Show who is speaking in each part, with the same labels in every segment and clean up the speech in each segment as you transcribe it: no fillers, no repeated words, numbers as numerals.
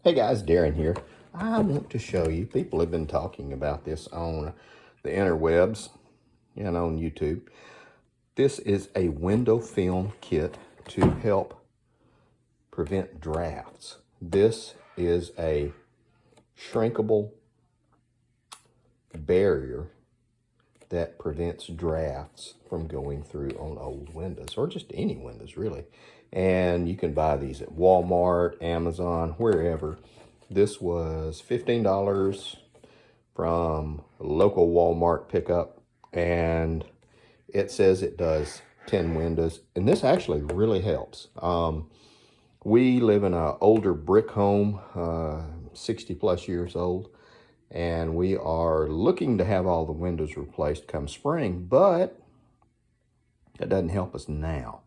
Speaker 1: Hey guys, Darren here. I want to show you, people have been talking about this on the interwebs and on YouTube. This is a window film kit to help prevent drafts. This is a shrinkable barrier that prevents drafts from going through on old windows, or just any windows really. And you can buy these at Walmart, Amazon, wherever. This was $15 from a local Walmart pickup, and it says it does 10 windows, and this actually really helps. We live in an older brick home, 60 plus years old, and we are looking to have all the windows replaced come spring, but that doesn't help us now.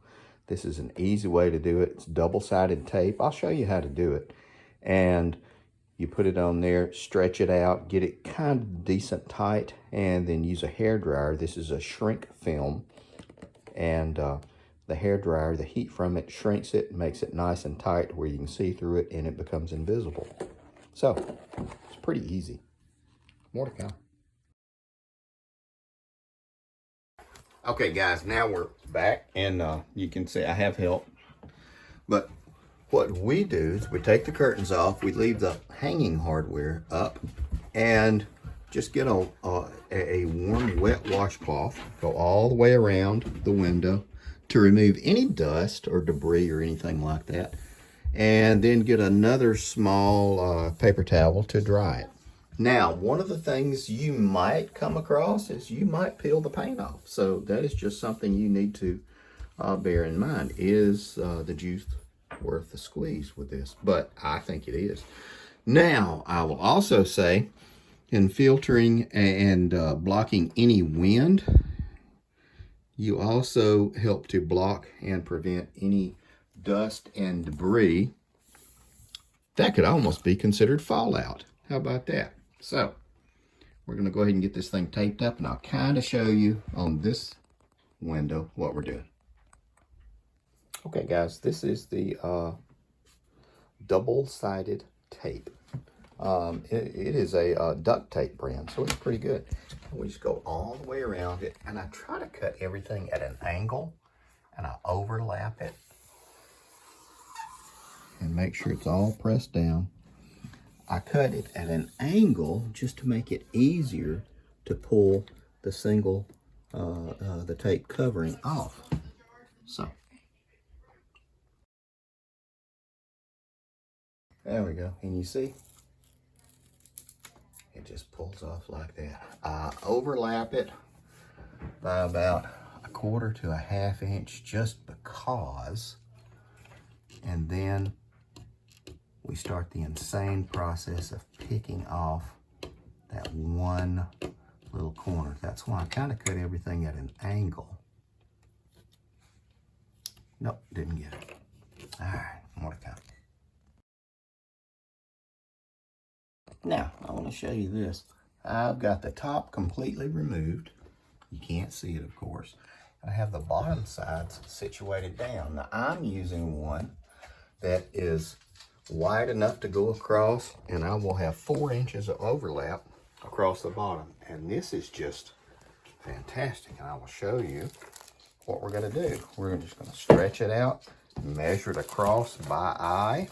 Speaker 1: This is an easy way to do it. It's double-sided tape. I'll show you how to do it. And you put it on there, stretch it out, get it kind of decent tight, and then use a hairdryer. This is a shrink film, and the hairdryer, the heat from it shrinks it, makes it nice and tight where you can see through it, and it becomes invisible. So, it's pretty easy. More to come. Okay guys, now we're back, and you can see I have help. But what we do is we take the curtains off, we leave the hanging hardware up, and just get a warm wet washcloth, go all the way around the window to remove any dust or debris or anything like that, and then get another small paper towel to dry it. Now, one of the things you might come across is you might peel the paint off. So that is just something you need to bear in mind. Is the juice worth the squeeze with this? But I think it is. Now, I will also say, in filtering and blocking any wind, you also help to block and prevent any dust and debris. That could almost be considered fallout. How about that? So, we're going to go ahead and get this thing taped up, and I'll kind of show you on this window what we're doing. Okay guys, this is the double-sided tape. It is a duct tape brand, so it's pretty good. We just go all the way around it, and I try to cut everything at an angle, and I overlap it and make sure it's all pressed down. I cut it at an angle just to make it easier to pull the single, the tape covering off. So, there we go. And you see, it just pulls off like that. I overlap it by about 1/4 to 1/2 inch just because, and then we start the insane process of picking off that one little corner. That's why I kind of cut everything at an angle. Nope, didn't get it. All right, more to come. Now, I want to show you this. I've got the top completely removed. You can't see it, of course. I have the bottom sides situated down. Now, I'm using one that is wide enough to go across, and I will have 4 inches of overlap across the bottom. And this is just fantastic. And I will show you what we're going to do. We're just going to stretch it out, measure it across by eye,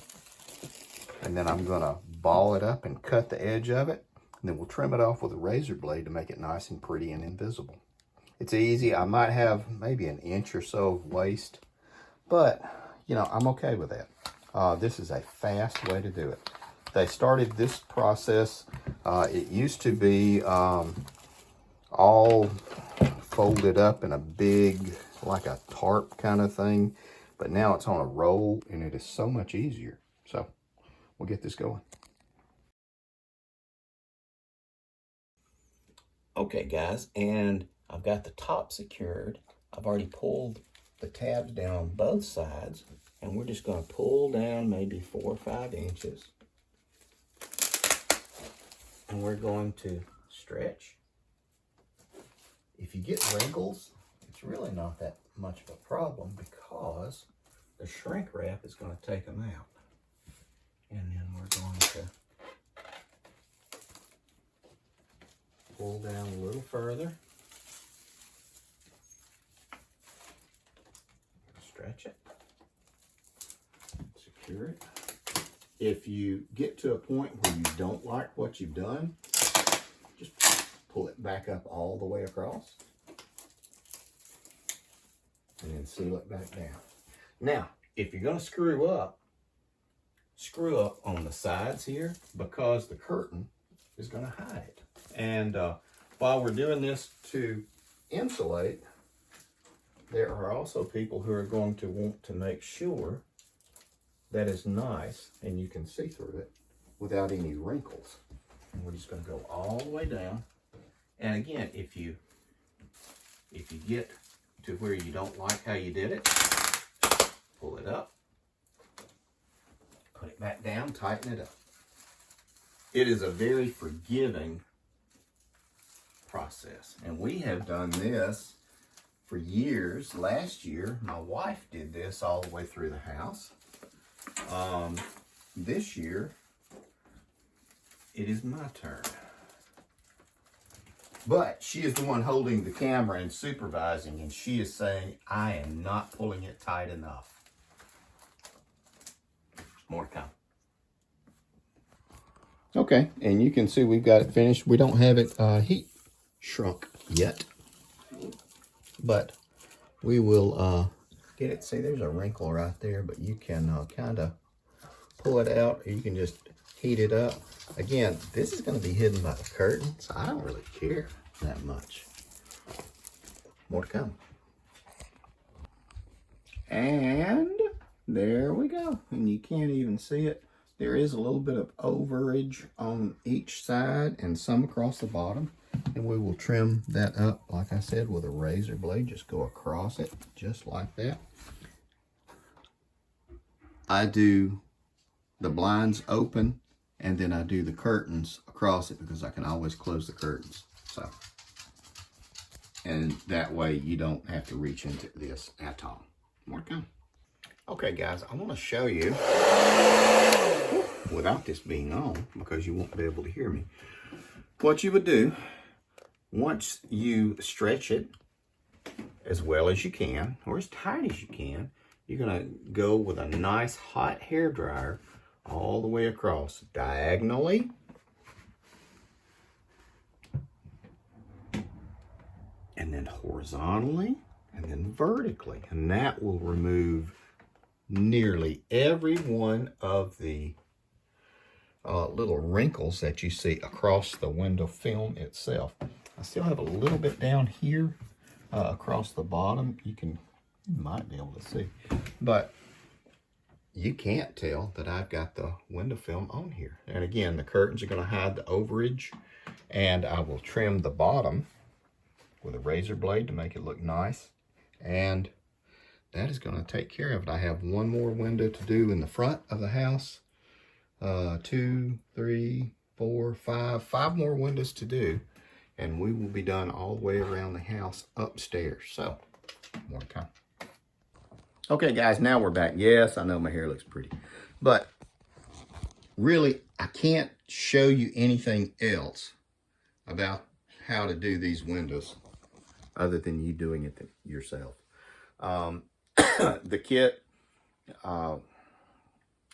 Speaker 1: and then I'm going to ball it up and cut the edge of it, and then we'll trim it off with a razor blade to make it nice and pretty and invisible. It's easy. I might have maybe 1 inch or so of waste, but you know, I'm okay with that. This is a fast way to do it. They started this process, it used to be all folded up in a big, like a tarp kind of thing, but now it's on a roll, and it is so much easier. So we'll get this going. Okay guys, and I've got the top secured. I've already pulled the tabs down on both sides, and we're just going to pull down maybe 4 or 5 inches. And we're going to stretch. If you get wrinkles, it's really not that much of a problem because the shrink wrap is going to take them out. And then we're going stretch it, secure it. If you get to a point where you don't like what you've done, just pull it back up all the way across and then seal it back down. Now, if you're going to screw up on the sides here, because the curtain is going to hide it. And while we're doing this to insulate, there are also people who are going to want to make sure that it's nice and you can see through it without any wrinkles. And we're just going to go all the way down. And again, if you get to where you don't like how you did it, pull it up, put it back down, tighten it up. It is a very forgiving process. And we have done this for years. Last year, my wife did this all the way through the house. This year, it is my turn. But she is the one holding the camera and supervising, and she is saying, I am not pulling it tight enough. More to come. Okay, and you can see we've got it finished. We don't have it heat shrunk yet, but we will get it. See, there's a wrinkle right there, but you can kind of pull it out, or you can just heat it up. Again, this is going to be hidden by the curtain, so I don't really care that much. More to come. And there we go. And you can't even see it. There is a little bit of overage on each side and some across the bottom. And we will trim that up, like I said, with a razor blade. Just go across it, just like that. I do the blinds open, and then I do the curtains across it because I can always close the curtains. So, and that way you don't have to reach into this at all. More to come. Okay, guys, I want to show you, without this being on, because you won't be able to hear me, what you would do once you stretch it as well as you can, or as tight as you can. You're going to go with a nice hot hair dryer all the way across, diagonally, and then horizontally, and then vertically. And that will remove nearly every one of the little wrinkles that you see across the window film itself. I still have a little bit down here across the bottom. You might be able to see, but you can't tell that I've got the window film on here. And again, the curtains are going to hide the overage, and I will trim the bottom with a razor blade to make it look nice. And that is going to take care of it. I have one more window to do in the front of the house. 2, 3, 4, 5 more windows to do, and we will be done all the way around the house upstairs. So, more to come. Okay, guys, now we're back. Yes, I know my hair looks pretty, but really, I can't show you anything else about how to do these windows other than you doing it yourself. The kit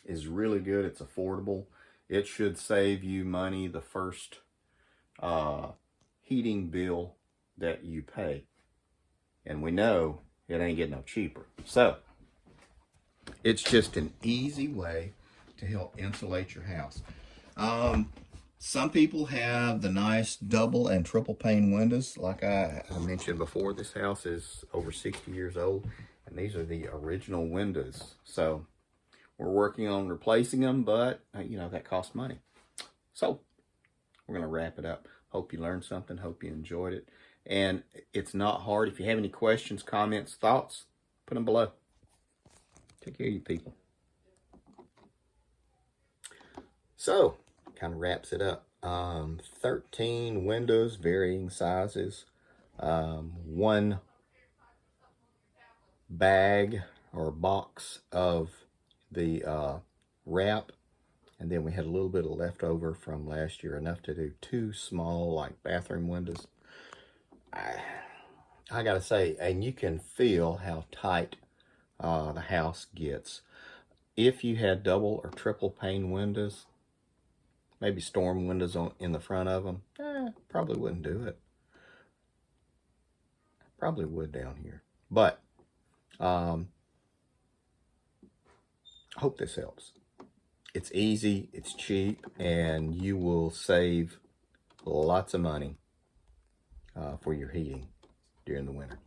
Speaker 1: is really good. It's affordable. It should save you money the first heating bill that you pay. And we know it ain't getting no cheaper. So, it's just an easy way to help insulate your house. Some people have the nice double and triple pane windows. Like I mentioned before, this house is over 60 years old, and these are the original windows. So, we're working on replacing them, but, you know, that costs money. So, we're going to wrap it up. Hope you learned something. Hope you enjoyed it. And it's not hard. If you have any questions, comments, thoughts, put them below. Take care of you people. So, kind of wraps it up. 13 windows, varying sizes. One bag or box of the wrap. And then we had a little bit of leftover from last year, enough to do 2 small, like, bathroom windows. I gotta say, and you can feel how tight the house gets. If you had double or triple pane windows, maybe storm windows in the front of them, probably wouldn't do it. Probably would down here. But hope this helps. It's easy, it's cheap, and you will save lots of money for your heating during the winter.